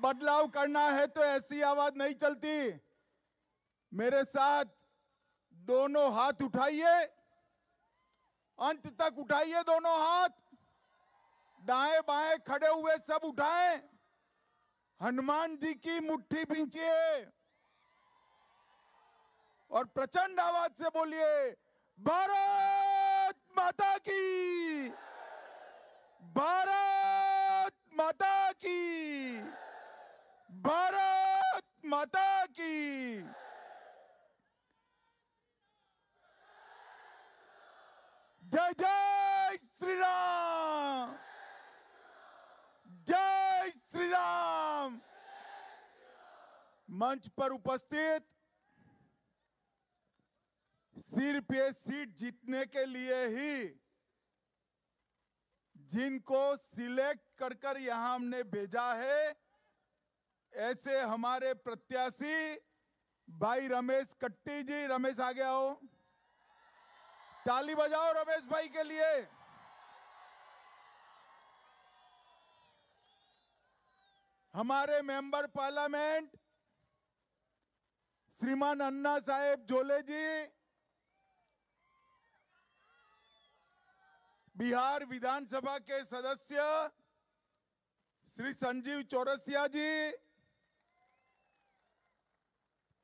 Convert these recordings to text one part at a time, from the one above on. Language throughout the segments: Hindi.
बदलाव करना है तो ऐसी आवाज नहीं चलती। मेरे साथ दोनों हाथ उठाइए, अंत तक उठाइए दोनों हाथ, दाएं बाएं खड़े हुए सब उठाएं, हनुमान जी की मुट्ठी भींचिए और प्रचंड आवाज से बोलिए, भारत माता की, भारत माता की, भारत माता की। जय जय श्री राम, जय श्री राम। मंच पर उपस्थित सिर्फ ये सीट जीतने के लिए ही जिनको सिलेक्ट कर कर यहां हमने भेजा है, ऐसे हमारे प्रत्याशी भाई रमेश कट्टी जी, रमेश आ गया हो, ताली बजाओ रमेश भाई के लिए। हमारे मेंबर पार्लियामेंट श्रीमान अन्ना साहेब जोले जी, बिहार विधानसभा के सदस्य श्री संजीव चौरसिया जी,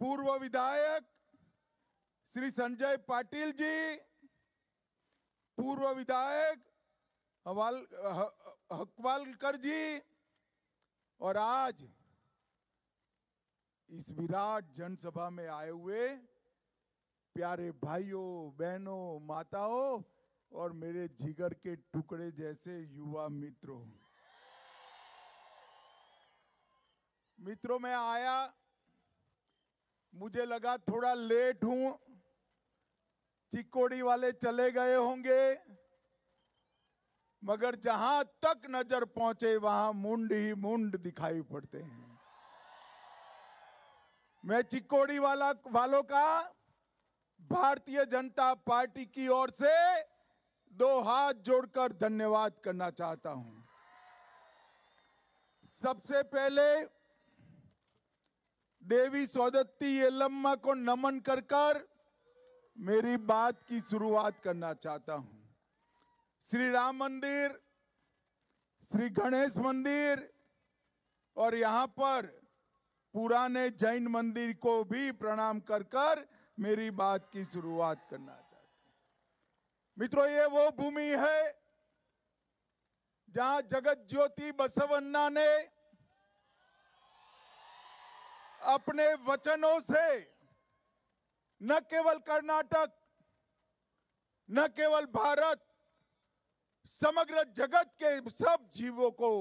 पूर्व विधायक श्री संजय पाटिल जी, पूर्व विधायक हकवालकर जी, और आज इस विराट जनसभा में आए हुए प्यारे भाइयों बहनों माताओं और मेरे जिगर के टुकड़े जैसे युवा मित्रों, मैं आया, मुझे लगा थोड़ा लेट हूं, चिकोड़ी वाले चले गए होंगे, मगर जहां तक नजर पहुंचे वहां मुंड ही मुंड दिखाई पड़ते हैं। मैं चिकोड़ी वालों का भारतीय जनता पार्टी की ओर से दो हाथ जोड़कर धन्यवाद करना चाहता हूं। सबसे पहले देवी सौदत्ती येलम्मा को नमन कर मेरी बात की शुरुआत करना चाहता हूं। श्री राम मंदिर, श्री गणेश मंदिर और यहां पर पुराने जैन मंदिर को भी प्रणाम कर मेरी बात की शुरुआत करना चाहता हूं। मित्रों, ये वो भूमि है जहां जगत ज्योति बसवन्ना ने अपने वचनों से न केवल कर्नाटक, न केवल भारत, समग्र जगत के सब जीवों को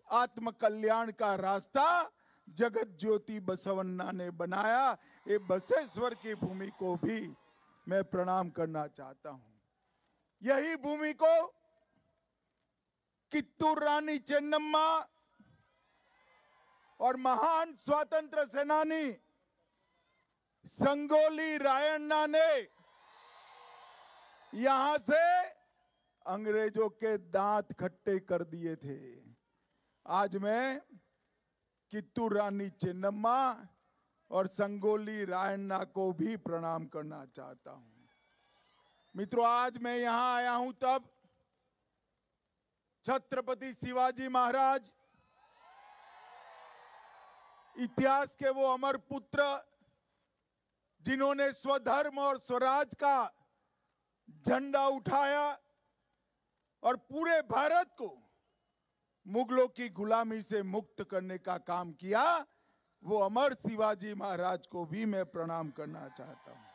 आत्म कल्याण का रास्ता जगत ज्योति बसवन्ना ने बनाया। ये बसवेश्वर की भूमि को भी मैं प्रणाम करना चाहता हूं। यही भूमि को कित्तूर रानी चेन्नम्मा और महान स्वतंत्र सेनानी संगोली रायण्णा ने यहां से अंग्रेजों के दांत खट्टे कर दिए थे। आज मैं कित्तूर रानी चेन्नम्मा और संगोली रायण्णा को भी प्रणाम करना चाहता हूं। मित्रों, आज मैं यहां आया हूं तब छत्रपति शिवाजी महाराज, इतिहास के वो अमर पुत्र जिन्होंने स्वधर्म और स्वराज का झंडा उठाया और पूरे भारत को मुगलों की गुलामी से मुक्त करने का काम किया, वो अमर शिवाजी महाराज को भी मैं प्रणाम करना चाहता हूं।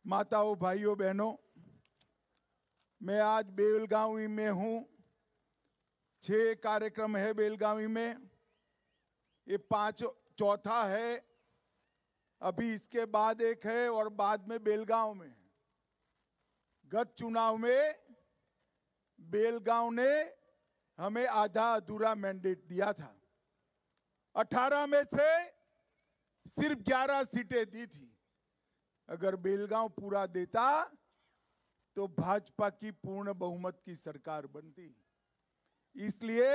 माताओं, भाइयों, बहनों, मैं आज बेलगावी में हूं। 6 कार्यक्रम है बेलगावी में, ये चौथा है। अभी इसके बाद एक है और बाद में बेलगांव में। गत चुनाव में बेलगांव ने हमें आधा अधूरा मैंडेट दिया था। 18 में से सिर्फ 11 सीटें दी थी। अगर बेलगांव पूरा देता तो भाजपा की पूर्ण बहुमत की सरकार बनती। इसलिए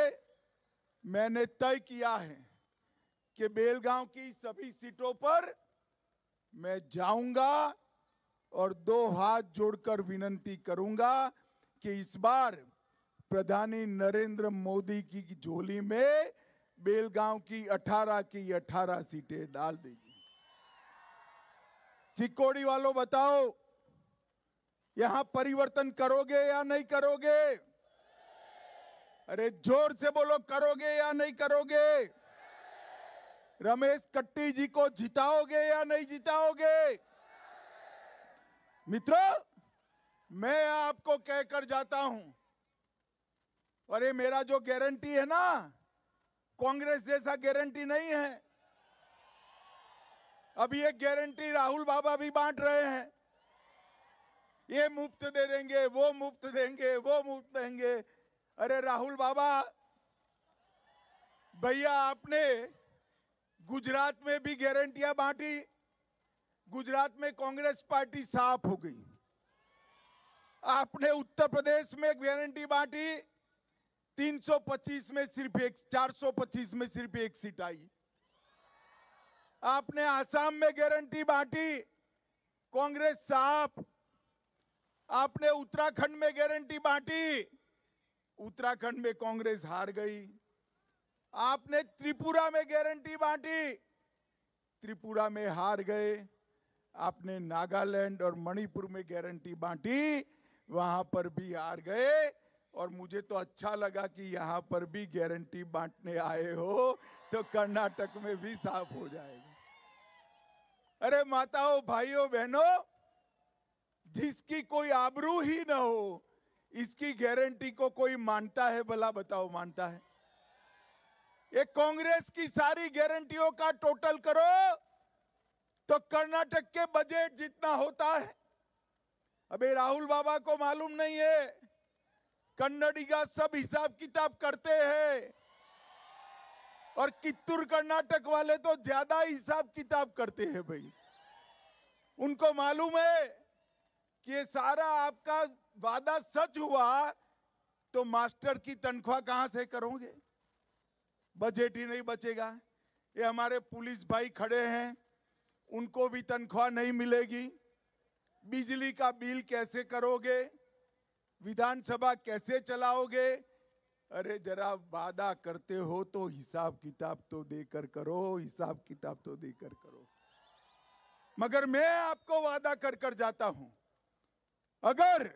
मैंने तय किया है कि बेलगांव की सभी सीटों पर मैं जाऊंगा और दो हाथ जोड़कर विनती करूंगा कि इस बार प्रधानी नरेंद्र मोदी की झोली में बेलगांव की 18 सीटें डाल देगी। चिक्कोड़ी वालों बताओ, यहां परिवर्तन करोगे या नहीं करोगे? अरे जोर से बोलो, करोगे या नहीं करोगे? रमेश कट्टी जी को जिताओगे या नहीं जिताओगे? मित्रों, मैं आपको कहकर जाता हूं, और ये मेरा जो गारंटी है ना, कांग्रेस जैसा गारंटी नहीं है। अब ये गारंटी राहुल बाबा भी बांट रहे हैं, ये मुफ्त दे देंगे, वो मुफ्त देंगे, वो मुफ्त देंगे। अरे राहुल बाबा, भैया आपने गुजरात में भी गारंटियां बांटी, गुजरात में कांग्रेस पार्टी साफ हो गई। आपने उत्तर प्रदेश में गारंटी बांटी, 325 में सिर्फ 425 में सिर्फ एक सीट आई। आपने आसाम में गारंटी बांटी, कांग्रेस साफ। आपने उत्तराखंड में गारंटी बांटी, उत्तराखंड में कांग्रेस हार गई। आपने त्रिपुरा में गारंटी बांटी, त्रिपुरा में हार गए। आपने नागालैंड और मणिपुर में गारंटी बांटी, वहां पर भी हार गए। और मुझे तो अच्छा लगा कि यहां पर भी गारंटी बांटने आए हो, तो कर्नाटक में भी साफ हो जाएगा। अरे माताओं, भाइयों, बहनों, जिसकी कोई आबरू ही ना हो, इसकी गारंटी को कोई मानता है? भला बताओ, मानता है? ये कांग्रेस की सारी गारंटियों का टोटल करो तो कर्नाटक के बजट जितना होता है। अबे राहुल बाबा को मालूम नहीं है, कन्नडिगा सब हिसाब किताब करते हैं, और कित्तूर कर्नाटक वाले तो ज्यादा हिसाब किताब करते हैं भाई। उनको मालूम है कि ये सारा आपका वादा सच हुआ तो मास्टर की तनख्वाह कहां से करोगे? बजट ही नहीं बचेगा। ये हमारे पुलिस भाई खड़े हैं, उनको भी तनख्वाह नहीं मिलेगी। बिजली का बिल कैसे करोगे? विधानसभा कैसे चलाओगे? अरे जरा वादा करते हो तो हिसाब किताब तो देकर करो, हिसाब किताब तो देकर करो। मगर मैं आपको वादा कर कर जाता हूं, अगर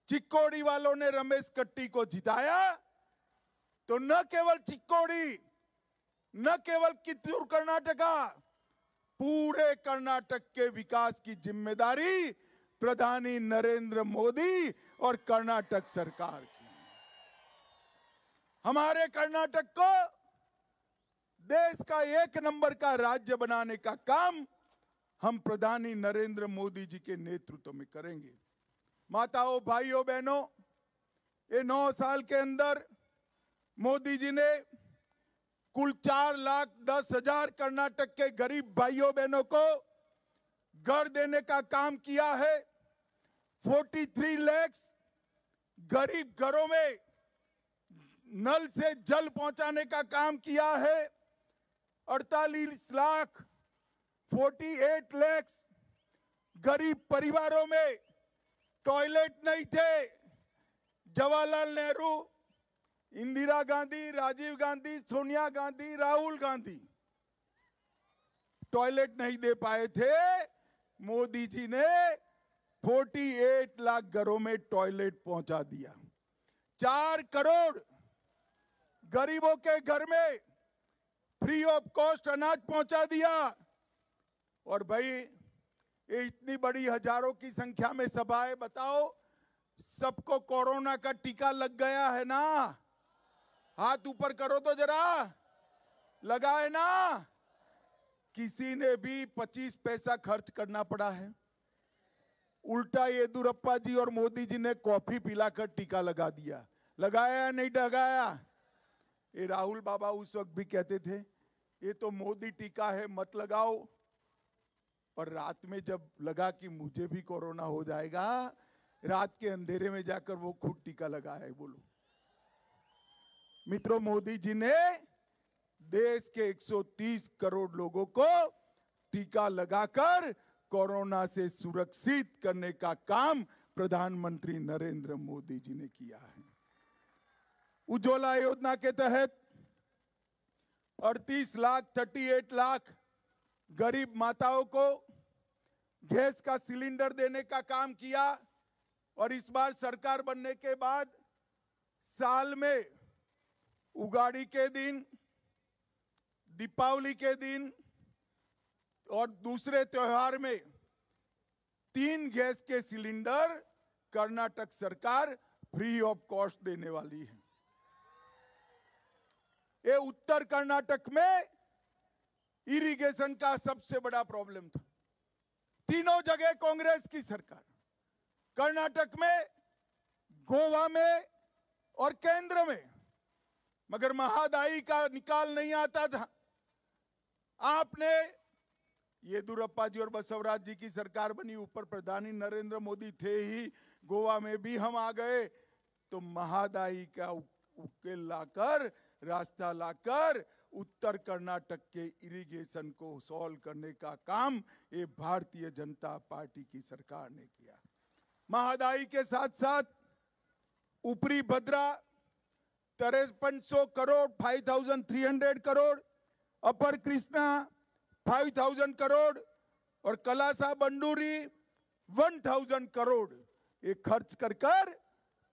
चिक्कोड़ी वालों ने रमेश कट्टी को जिताया तो न केवल चिक्कोड़ी, न केवल कित्तूर कर्नाटका, पूरे कर्नाटक के विकास की जिम्मेदारी प्रधानी नरेंद्र मोदी और कर्नाटक सरकार की। हमारे कर्नाटक को देश का 1 नंबर का राज्य बनाने का काम हम प्रधानी नरेंद्र मोदी जी के नेतृत्व में करेंगे। माताओं, भाइयों, बहनों, ये 9 साल के अंदर मोदी जी ने कुल 4,10,000 कर्नाटक के गरीब भाइयों बहनों को घर देने का काम किया है। 43 लाख गरीब घरों में नल से जल पहुंचाने का काम किया है। 48 लाख 48 लाख गरीब परिवारों में टॉयलेट नहीं थे। जवाहरलाल नेहरू, इंदिरा गांधी, राजीव गांधी, सोनिया गांधी, राहुल गांधी टॉयलेट नहीं दे पाए थे। मोदी जी ने 48 लाख घरों में टॉयलेट पहुंचा दिया। 4 करोड़ गरीबों के घर में फ्री ऑफ कॉस्ट अनाज पहुंचा दिया। और भाई, ये इतनी बड़ी हजारों की संख्या में सभाएं, बताओ सबको कोरोना का टीका लग गया है ना? हाथ ऊपर करो तो जरा, लगा है ना? किसी ने भी 25 पैसा खर्च करना पड़ा है? उल्टा येदुरप्पा जी और मोदी जी ने कॉफी पिलाकर टीका लगा दिया। लगाया नहीं लगाया? ये राहुल बाबा उस वक्त भी कहते थे ये तो मोदी टीका है, मत लगाओ। और रात में जब लगा कि मुझे भी कोरोना हो जाएगा, रात के अंधेरे में जाकर वो खुद टीका लगाया है। बोलो, मित्रों, मोदी जी ने देश के 130 करोड़ लोगों को टीका लगाकर कोरोना से सुरक्षित करने का काम प्रधानमंत्री नरेंद्र मोदी जी ने किया है। उज्ज्वला योजना के तहत 38 लाख गरीब माताओं को गैस का सिलेंडर देने का काम किया। और इस बार सरकार बनने के बाद साल में उगाड़ी के दिन, दीपावली के दिन और दूसरे त्योहार में 3 गैस के सिलेंडर कर्नाटक सरकार फ्री ऑफ कॉस्ट देने वाली है। ये उत्तर कर्नाटक में इरिगेशन का सबसे बड़ा प्रॉब्लम था। तीनों जगह कांग्रेस की सरकार, कर्नाटक में, गोवा में और केंद्र में, मगर महादाई का निकाल नहीं आता था। आपने येदियुरप्पा जी और बसवराज जी की सरकार बनी, ऊपर प्रधानी नरेंद्र मोदी थे ही, गोवा में भी हम आ गए, तो महादाई का उकेल लाकर, रास्ता लाकर उत्तर कर्नाटक के इरिगेशन को सॉल्व करने का काम ये भारतीय जनता पार्टी की सरकार ने किया। महादाई के साथ साथ ऊपरी भद्रा 5300 करोड़ 5300 करोड़, अपर कृष्णा 5000 करोड़ और कलासा बंडूरी 1000 करोड़ ये खर्च कर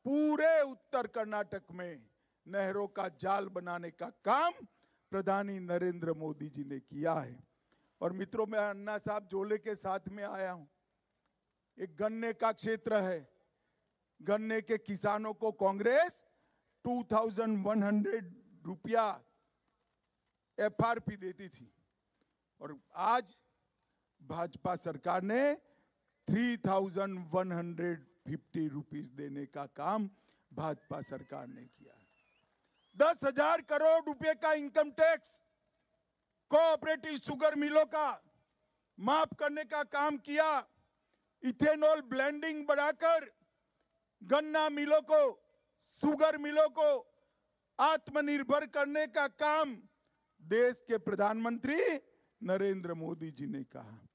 पूरे उत्तर कर्नाटक में नहरों का जाल बनाने का काम प्रधानी नरेंद्र मोदी जी ने किया है। और मित्रों, मैं अन्ना साहब जोले के साथ में आया हूं। एक गन्ने का क्षेत्र है। गन्ने के किसानों को कांग्रेस 2100 रुपया एफआरपी देती थी और आज भाजपा सरकार ने 3150 रुपीस देने का काम भाजपा सरकार ने किया। 10,000 करोड़ रुपए का इनकम टैक्स कोऑपरेटिव शुगर मिलों का माफ करने का काम किया। इथेनॉल ब्लेंडिंग बढ़ाकर गन्ना मिलों को, शुगर मिलों को आत्मनिर्भर करने का काम देश के प्रधानमंत्री नरेंद्र मोदी जी ने कहा।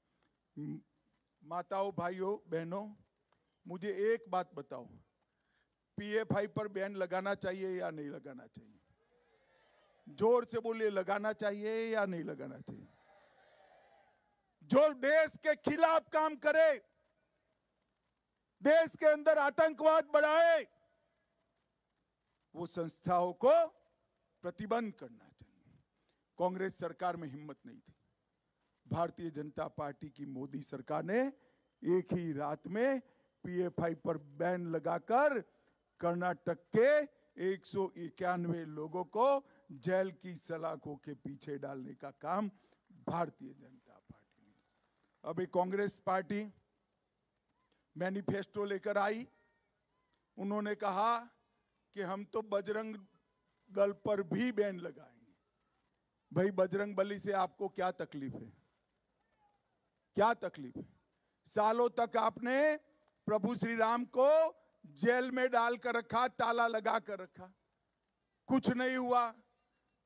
माताओं, भाइयों, बहनों, मुझे एक बात बताओ, पीएफआई पर बैन लगाना चाहिए या नहीं लगाना चाहिए? जोर से बोलिए, लगाना चाहिए या नहीं लगाना चाहिए? जो देश के खिलाफ काम करे, देश के अंदर आतंकवाद बढ़ाए, वो संस्थाओं को प्रतिबंध करना चाहिए। कांग्रेस सरकार में हिम्मत नहीं थी। भारतीय जनता पार्टी की मोदी सरकार ने एक ही रात में पीएफआई पर बैन लगाकर कर्नाटक के 191 लोगों को जेल की सलाखों के पीछे डालने का काम भारतीय जनता पार्टी ने। अभी कांग्रेस पार्टी मैनिफेस्टो लेकर आई। उन्होंने कहा कि हम तो बजरंग दल पर भी बैन लगाएंगे। भाई, बजरंग बली से आपको क्या तकलीफ है? क्या तकलीफ है? सालों तक आपने प्रभु श्री राम को जेल में डालकर रखा, ताला लगा कर रखा, कुछ नहीं हुआ।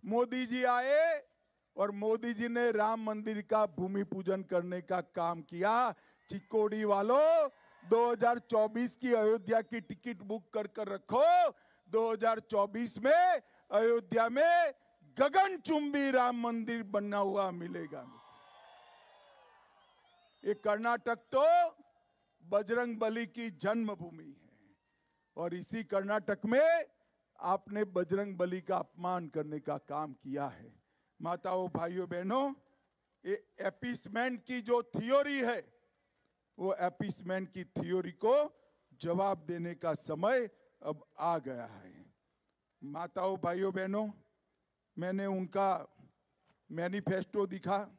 मोदी जी आए और मोदी जी ने राम मंदिर का भूमि पूजन करने का काम किया। चिकोड़ी वालों, 2024 की अयोध्या की टिकट बुक कर रखो। 2024 में अयोध्या में गगनचुंबी राम मंदिर बना हुआ मिलेगा। ये कर्नाटक तो बजरंग बली की जन्मभूमि है और इसी कर्नाटक में आपने बजरंग बली का अपमान करने का काम किया है। माताओं, भाइयों, बहनों, ये एपीसमेंट की जो थ्योरी है, वो एपीसमेंट की थ्योरी को जवाब देने का समय अब आ गया है। माताओं, भाइयों, बहनों, मैंने उनका मैनिफेस्टो दिखा।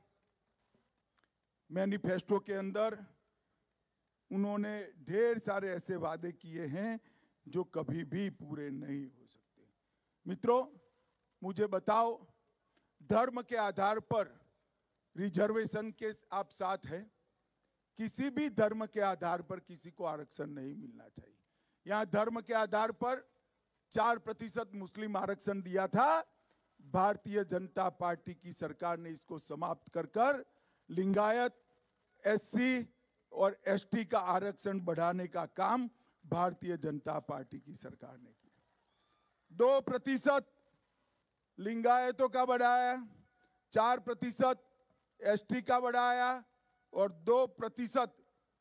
मैनिफेस्टो के अंदर उन्होंने ढेर सारे ऐसे वादे किए हैं जो कभी भी पूरे नहीं हो सकते। मित्रों, मुझे बताओ, धर्म के आधार पर रिजर्वेशन के आप साथ हैं? किसी भी धर्म के आधार पर किसी को आरक्षण नहीं मिलना चाहिए। यहां धर्म के आधार पर 4% मुस्लिम आरक्षण दिया था। भारतीय जनता पार्टी की सरकार ने इसको समाप्त कर लिंगायत, एससी और एसटी का आरक्षण बढ़ाने का काम भारतीय जनता पार्टी की सरकार ने किया। 2% लिंगायतों का बढ़ाया, 4% एसटी का बढ़ाया और 2%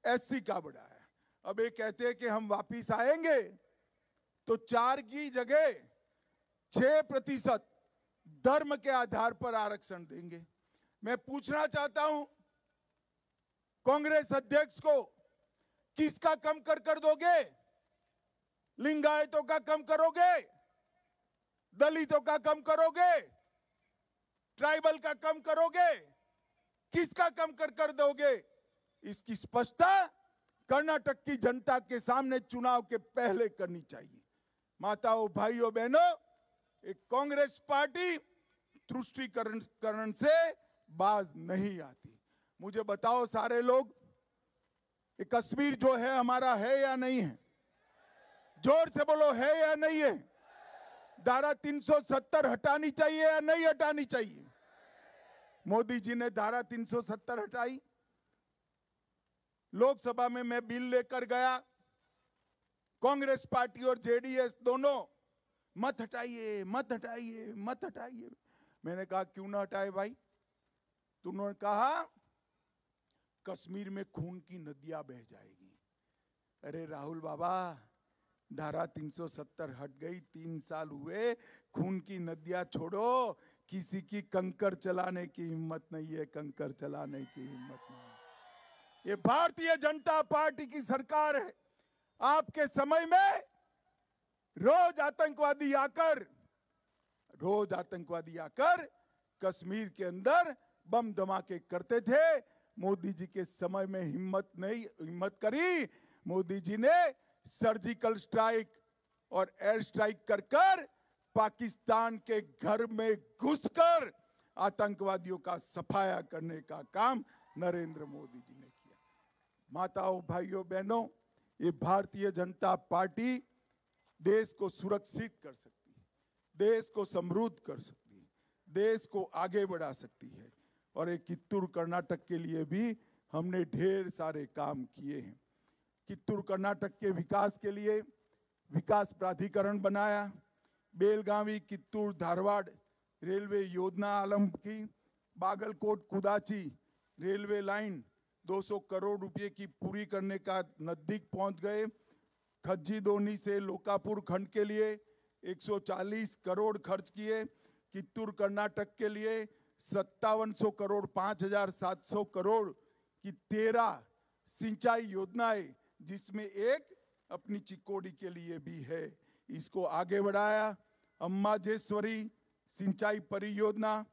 एससी का बढ़ाया। अब ये कहते हैं कि हम वापिस आएंगे तो 4 की जगह 6% धर्म के आधार पर आरक्षण देंगे। मैं पूछना चाहता हूं कांग्रेस अध्यक्ष को, किसका कम कर दोगे? लिंगायतों का कम करोगे? दलितों का कम करोगे? ट्राइबल का कम करोगे? किसका कम कर दोगे? इसकी स्पष्टता कर्नाटक की जनता के सामने चुनाव के पहले करनी चाहिए। माताओं, भाइयों, बहनों, एक कांग्रेस पार्टी तुष्टीकरण से बाज नहीं आती। मुझे बताओ सारे लोग, ये कश्मीर जो है हमारा है या नहीं है? जोर से बोलो, है या नहीं है? धारा 370 हटानी चाहिए या नहीं हटानी चाहिए? मोदी जी ने धारा 370 हटाई। लोकसभा में मैं बिल लेकर गया, कांग्रेस पार्टी और जेडीएस दोनों मत हटाइए, मत हटाइए, मत हटाइए। मैंने कहा क्यों ना हटाए भाई? तो उन्होंने कहा कश्मीर में खून की नदियां बह जाएगी। अरे राहुल बाबा, धारा 370 हट गई, 3 साल हुए, खून की नदियां छोड़ो। किसी की कंकर चलाने की हिम्मत नहीं है, कंकर चलाने की हिम्मत नहीं है। ये भारतीय जनता पार्टी की सरकार है। आपके समय में रोज आतंकवादी आकर कश्मीर के अंदर बम धमाके करते थे। मोदी जी के समय में हिम्मत करी। मोदी जी ने सर्जिकल स्ट्राइक और एयर स्ट्राइक कर पाकिस्तान के घर में घुसकर आतंकवादियों का सफाया करने का काम नरेंद्र मोदी जी ने किया। माताओं, भाइयों, बहनों, ये भारतीय जनता पार्टी देश को सुरक्षित कर सकती है, देश को समृद्ध कर सकती है, देश को आगे बढ़ा सकती है। और एक कित्तूर कर्नाटक के लिए भी हमने ढेर सारे काम किए हैं। कित्तूर कर्नाटक के विकास के लिए विकास प्राधिकरण बनाया, बेलगावी कित्तूर धारवाड़ रेलवे योजना आरंभ की, बागलकोट कुदाची रेलवे लाइन 200 करोड़ रुपए की पूरी करने का नजदीक पहुंच गए। खज्जी दोनी से लोकापुर खंड के लिए 140 करोड़ खर्च किए। कित्तूर कर्नाटक के लिए 5700 करोड़ 5700 करोड़ की 13 सिंचाई योजनाएं, जिसमें एक अपनी चिक्कोडी के लिए भी है, इसको आगे बढ़ाया। अम्माजेश्वरी सिंचाई परियोजना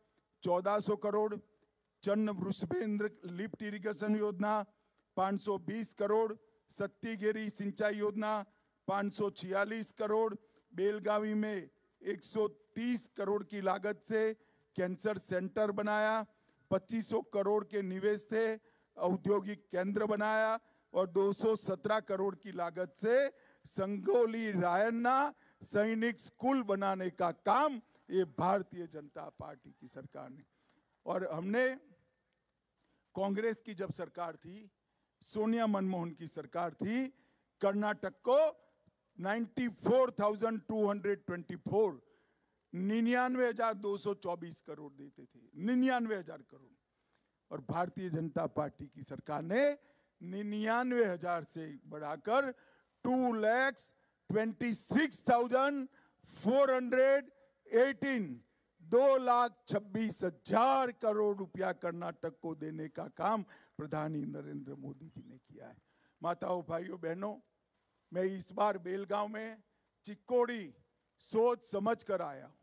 1400 करोड़, चन्न वृषभेंद्र लिफ्ट इरिगेशन योजना 520 करोड़, सत्तीगेरी सिंचाई योजना 546 करोड़, बेलगावी में 130 करोड़ की लागत से कैंसर सेंटर बनाया, 2500 करोड़ के निवेश थे, औद्योगिक केंद्र बनाया और 217 करोड़ की लागत से संगोली रायन्ना सैनिक स्कूल बनाने का काम ये भारतीय जनता पार्टी की सरकार ने। और हमने कांग्रेस की जब सरकार थी, सोनिया मनमोहन की सरकार थी, कर्नाटक को 94,224 99,224 करोड़ देते थे, 99,000 करोड़। और भारतीय जनता पार्टी की सरकार ने 99,000 से बढ़ाकर 2,26,418 2,26,000 करोड़ रुपया कर्नाटक को देने का काम प्रधानी नरेंद्र मोदी जी ने किया है। माताओं, भाइयों, बहनों, मैं इस बार बेलगांव में चिक्कोडी सोच समझ कर आया हूं।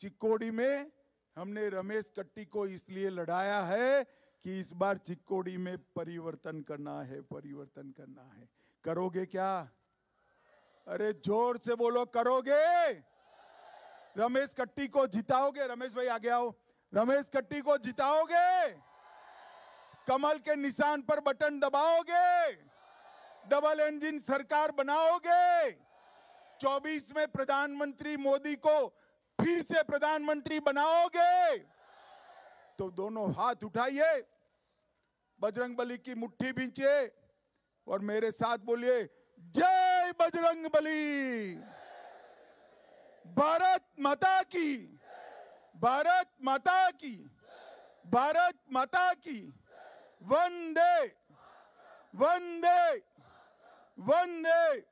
चिक्कोडी में हमने रमेश कट्टी को इसलिए लड़ाया है कि इस बार चिक्कोडी में परिवर्तन करना है, परिवर्तन करना है। करोगे क्या? अरे जोर से बोलो, करोगे? रमेश कट्टी को जिताओगे? रमेश भाई आगे आओ। रमेश कट्टी को जिताओगे? कमल के निशान पर बटन दबाओगे? डबल इंजन सरकार बनाओगे? 2024 में प्रधानमंत्री मोदी को फिर से प्रधानमंत्री बनाओगे? तो दोनों हाथ उठाइए, बजरंगबली की मुट्ठी भींचिए और मेरे साथ बोलिए, जय बजरंगबली। भारत माता की, भारत माता की, भारत माता की। वंदे वंदे वंदे